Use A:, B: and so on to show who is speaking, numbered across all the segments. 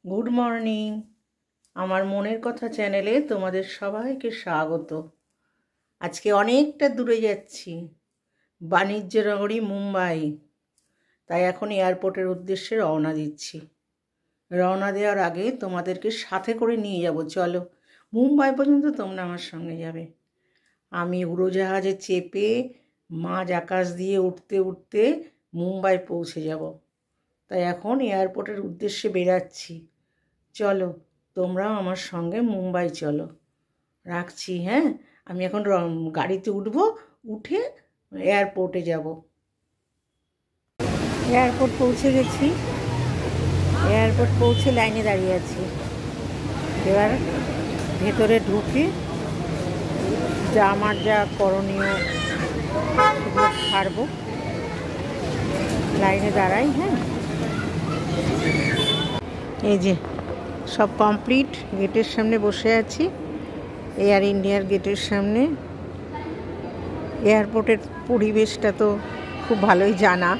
A: Good morning. আমার মনের কথা চ্যানেলে তোমাদের সবাইকে স্বাগত। আজকে অনেকটা দূরে যাচ্ছি, বাণিজ্য নগরী মুম্বাই। তাই এখন এয়ারপোর্টের উদ্দেশ্যে রওনা দিচ্ছি। রওনা দেওয়ার আগে তোমাদেরকে সাথে করে নিয়ে যাব। চলো, মুম্বাই পর্যন্ত তোমরা আমার সঙ্গে যাবে। আমি উড়োজাহাজে চেপে মাঝ আকাশ দিয়ে উঠতে উঠতে মুম্বাই পৌঁছে যাব। তাই এখন এয়ারপোর্টের উদ্দেশ্যে বেরাচ্ছি। চলো, তোমরাও আমার সঙ্গে মুম্বাই চলো। রাখছি, হ্যাঁ। আমি এখন গাড়িতে উঠবো, উঠে এয়ারপোর্টে যাব। এয়ারপোর্ট পৌঁছে গেছি। এয়ারপোর্ট পৌঁছে লাইনে দাঁড়িয়ে আছি। এবার ভেতরে ঢুকে আমার যা করণীয় সেগুলো ছাড়বো। লাইনে দাঁড়াই, হ্যাঁ। এই যে সব কমপ্লিট। গেটের সামনে বসে আছি, এয়ার ইন্ডিয়ার গেটের সামনে। এয়ারপোর্টের পরিবেশটা তো খুব ভালোই জানা।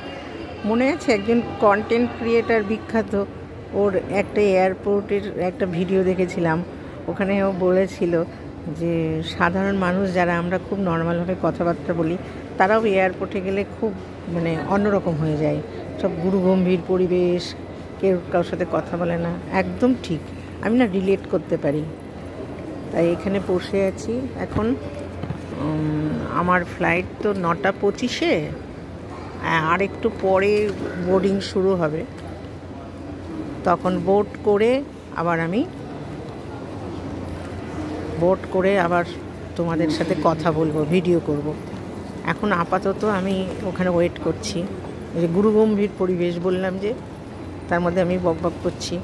A: মনে আছে একজন কন্টেন্ট ক্রিয়েটার বিখ্যাত, ওর একটা এয়ারপোর্টের একটা ভিডিও দেখেছিলাম। ওখানে ও বলেছিল যে সাধারণ মানুষ যারা আমরা খুব নর্মালভাবে কথাবার্তা বলি, তারাও এয়ারপোর্টে গেলে খুব অন্যরকম হয়ে যায়। সব গুরুগম্ভীর পরিবেশ, কেউ কারোর সাথে কথা বলে না। একদম ঠিক, আমি না রিলেট করতে পারি। তাই এখানে বসে আছি। এখন আমার ফ্লাইট তো 9:25-এ, আর একটু পরে বোর্ডিং শুরু হবে। তখন বোট করে আবার তোমাদের সাথে কথা বলবো, ভিডিও করব। এখন আপাতত আমি ওখানে ওয়েট করছি। এই যে গুরুগম্ভীর পরিবেশ বললাম, যে তার মধ্যে আমি বকবক করছি।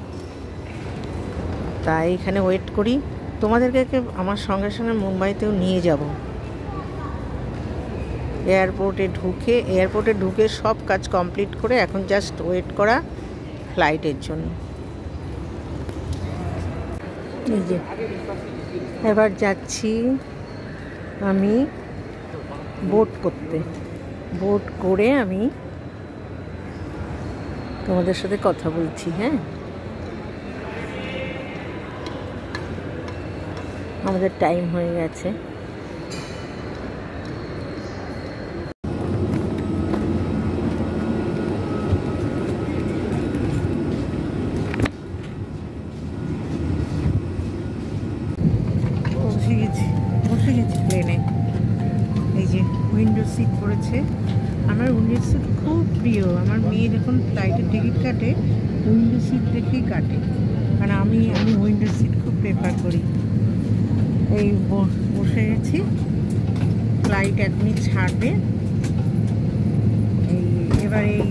A: তাই এখানে ওয়েট করি। তোমাদেরকে আমার সঙ্গে সঙ্গে মুম্বাইতেও নিয়ে যাব। এয়ারপোর্টে ঢুকে সব কাজ কমপ্লিট করে এখন জাস্ট ওয়েট করা ফ্লাইটের জন্য। এই যে এবার যাচ্ছি আমি বোট করতে। বোট করে আমি তোমাদের সাথে কথা বলছি, হ্যাঁ। আমাদের টাইম হয়ে গেছে। বসে গেছি প্লেনে। এই যে উইন্ডো সিট পড়েছে। আমার উইন্ডো সিট খুব প্রিয়। আমার মেয়ে যখন ফ্লাইটের টিকিট কাটে, উইন্ডো সিট দেখেই কাটে, কারণ আমি উইন্ডো সিট খুব প্রেফার করি। এই বসে গেছি। ফ্লাইট এখনই ছাড়বে। এবার এই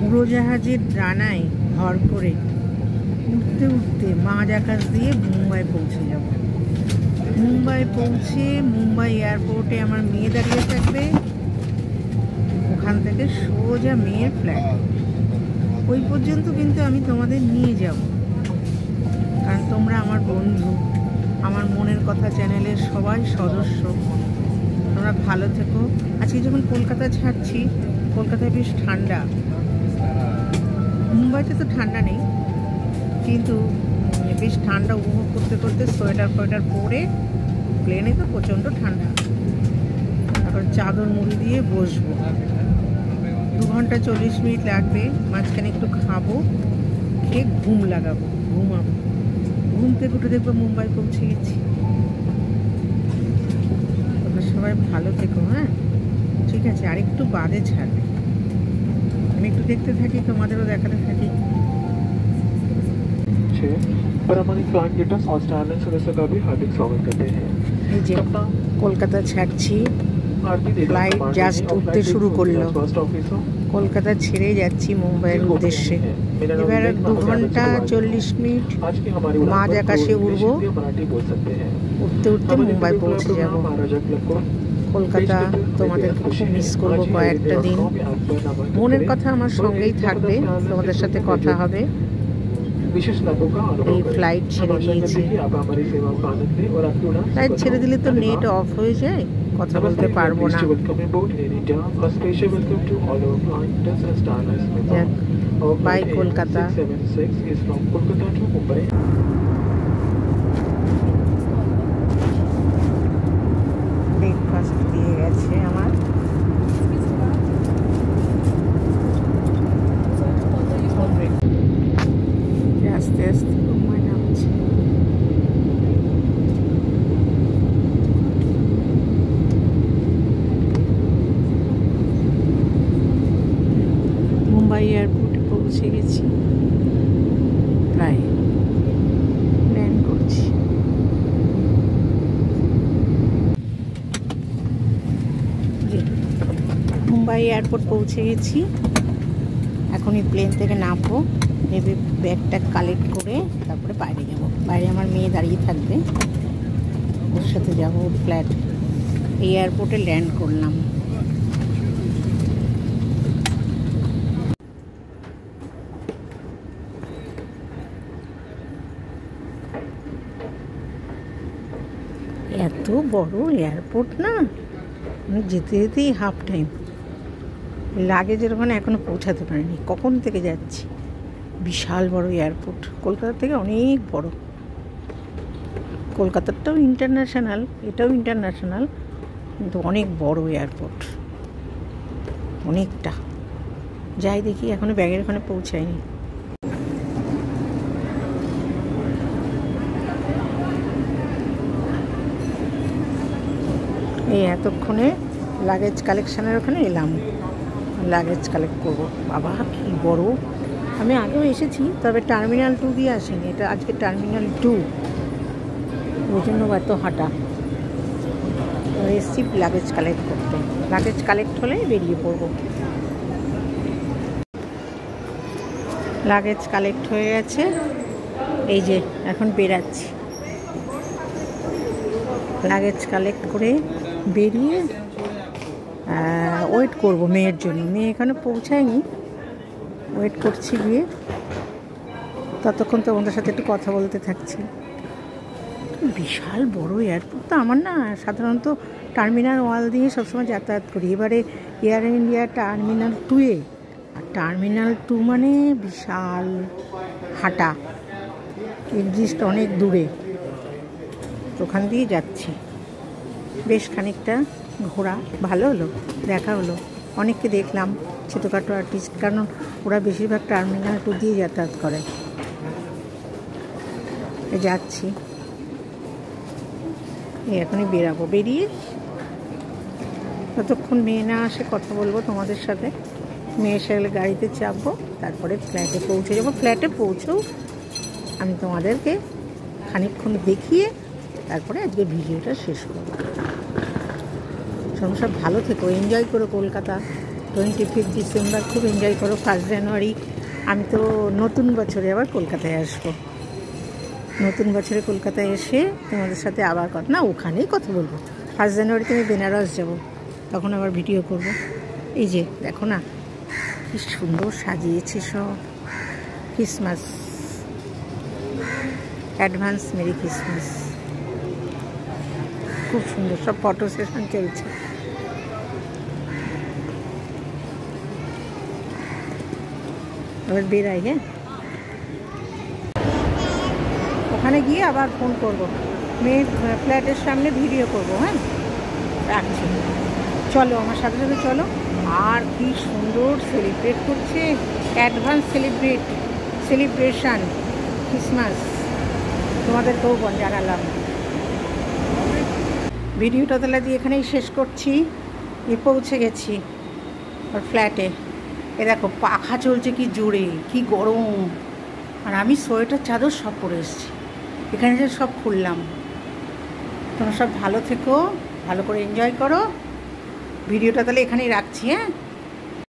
A: উড়োজাহাজের ডানায় ভর করে উঠতে উঠতে মাঝ আকাশ দিয়ে মুম্বাই পৌঁছে যাব। মুম্বাই পৌঁছে মুম্বাই এয়ারপোর্টে আমার মেয়ে দাঁড়িয়ে থাকবে। ওখান থেকে সোজা মেয়ের ফ্ল্যাট। ওই পর্যন্ত কিন্তু আমি তোমাদের নিয়ে যাব, কারণ তোমরা আমার বন্ধু, আমার মনের কথা চ্যানেলের সবাই সদস্য। তোমরা ভালো থেকো। আজকে যখন কলকাতা ছাড়ছি, কলকাতায় বেশ ঠান্ডা। মুম্বাইতে তো ঠান্ডা নেই, কিন্তু বেশ ঠান্ডা উপভোগ করতে করতে সোয়েটার পরে প্লেনে তো প্রচণ্ড ঠান্ডা। তারপর চাদর মুড়ি দিয়ে বসবো। 2 ঘন্টা 40 মিনিট লাগবে। মাঝখানে একটু খাবো, খেয়ে ঘুমাবো। ঘুম থেকে উঠে দেখবো মুম্বাই পৌঁছে গেছি। তোমরা সবাই ভালো থেকো, হ্যাঁ। ঠিক আছে, আর একটু বাদে ছাড়বে। আমি একটু দেখতে থাকি, তোমাদেরও দেখাতে থাকি। এই যে কলকাতা ছাড়ছি, ফ্লাইট জাস্ট উঠতে শুরু করলো। কলকাতা ছেড়ে যাচ্ছি মুম্বাইয়ের উদ্দেশ্যে। এবার 2 ঘন্টা 40 মিনিট মাঝ আকাশে উড়বো। উঠতে উঠতে মুম্বাই পৌঁছে যাব। কলকাতা তোমাদেরকে খুব মিস করবো কয়েকটা দিন। মনের কথা আমার সঙ্গেই থাকবে, তোমাদের সাথে কথা হবে। এই ফ্লাইট ছেড়ে দিয়েছি। ফ্লাইট ছেড়ে দিলে তো নেট অফ হয়ে যায়। কথা বলতে পারবো না। বাই কলকাতা। ব্রেকফাস্ট দিয়ে গেছে আমার। আস্তে আস্তে ঘুমায় নামছে। মুম্বাই এয়ারপোর্টে পৌঁছে গেছি, প্রায় ল্যান্ড করছি। মুম্বাই এয়ারপোর্ট পৌঁছে গেছি, এখনই প্লেন থেকে নামবো, নেবে ব্যাগটা কালেক্ট করে তারপরে বাইরে যাব। বাইরে আমার মেয়ে দাঁড়িয়ে থাকবে, ওর সাথে যাবো ফ্ল্যাট। এই এয়ারপোর্টে ল্যান্ড করলাম। এত বড় এয়ারপোর্ট না, যেতে যেতেই হাফ টাইম। লাগেজের ওখানে এখনো পৌঁছাতে পারিনি, কখন থেকে যাচ্ছি। বিশাল বড় এয়ারপোর্ট, কলকাতা থেকে অনেক বড়। কলকাতারটাও ইন্টারন্যাশনাল, এটাও ইন্টারন্যাশনাল, কিন্তু অনেক বড় এয়ারপোর্ট, অনেকটা। যাই দেখি, এখনো ব্যাগের ওখানে পৌঁছায়নি। এই এতক্ষণে লাগেজ কালেকশানের ওখানে এলাম, লাগেজ কালেক্ট করবো। বাবা কি বড়! আমি আগেও এসেছি, তবে টার্মিনাল 2 দিয়ে আসিনি, এটা আজকে টার্মিনাল 2, ওই জন্য এত হাঁটা। এসছি লাগেজ কালেক্ট করতে, লাগেজ কালেক্ট হলে বেরিয়ে পড়বো। লাগেজ কালেক্ট হয়ে গেছে, এই যে এখন বেরাচ্ছি। লাগেজ কালেক্ট করে বেরিয়ে ওয়েট করব মেয়ের জন্য। মেয়ে এখানে পৌঁছায়নি, ওয়েট করছি গিয়ে। ততক্ষণ তো ওদের সাথে একটু কথা বলতে থাকছি। বিশাল বড় এয়ারপোর্ট তো। আমার না সাধারণত টার্মিনাল 1 দিয়ে সবসময় যাতায়াত করি, এবারে এয়ার ইন্ডিয়া টার্মিনাল 2-এ। আর টার্মিনাল 2 মানে বিশাল হাঁটা, এক্সিস্ট অনেক দূরে, ওখান দিয়ে যাচ্ছি। বেশ খানিকটা ঘোরা, ভালো হলো, দেখা হলো, অনেককে দেখলাম, ছোটোখাটো আর্টিস্ট, কারণ ওরা বেশিরভাগ টার্মিনাল 2 দিয়ে যাতায়াত করে। যাচ্ছি, এখনই বেরাবো। বেরিয়ে ততক্ষণ মেয়ে না আসে কথা বলবো তোমাদের সাথে। মেয়ে এসে গেলে গাড়িতে চাপবো, তারপরে ফ্ল্যাটে পৌঁছে যাবো। ফ্ল্যাটে পৌঁছেও আমি তোমাদেরকে খানিকক্ষণ দেখিয়ে তারপরে আজকে ভিডিওটা শেষ করবো। তোমরা সব ভালো থেকো, এনজয় করো কলকাতা। 25 ডিসেম্বর খুব এনজয় করো। 1 জানুয়ারি আমি তো নতুন বছরে আবার কলকাতায় আসবো। নতুন বছরে কলকাতায় এসে তোমাদের সাথে আবার কথা, না ওখানেই কথা বলবো। 1 জানুয়ারিতে আমি বেনারস যাব, তখন আবার ভিডিও করব। এই যে দেখো না কি সুন্দর সাজিয়েছে সব। Christmas, advance merry Christmas. খুব সুন্দর, সব ফটো সেশন চলছে। এবার বেরাই, হ্যাঁ ওখানে গিয়ে আবার ফোন করবো, মেয়ের ফ্ল্যাটের সামনে ভিডিও করব। হ্যাঁ রাখছি, চলো আমার সাথে সাথে চলো। আর কি সুন্দর সেলিব্রেট করছে, অ্যাডভান্স সেলিব্রেশন ক্রিসমাস। তোমাদেরকেও জানালাম। ভিডিওটা তাহলে দিয়ে এখানেই শেষ করছি। পৌঁছে গেছি ওর ফ্ল্যাটে। এ দেখো পাখা চলছে কি জোরে, কি গরম। আর আমি সোয়েটার চাদর সব পরে এসেছি, এখানে যে সব খুললাম। তোমরা সব ভালো থেকো, ভালো করে এনজয় করো। ভিডিওটা তাহলে এখানেই রাখছি, হ্যাঁ।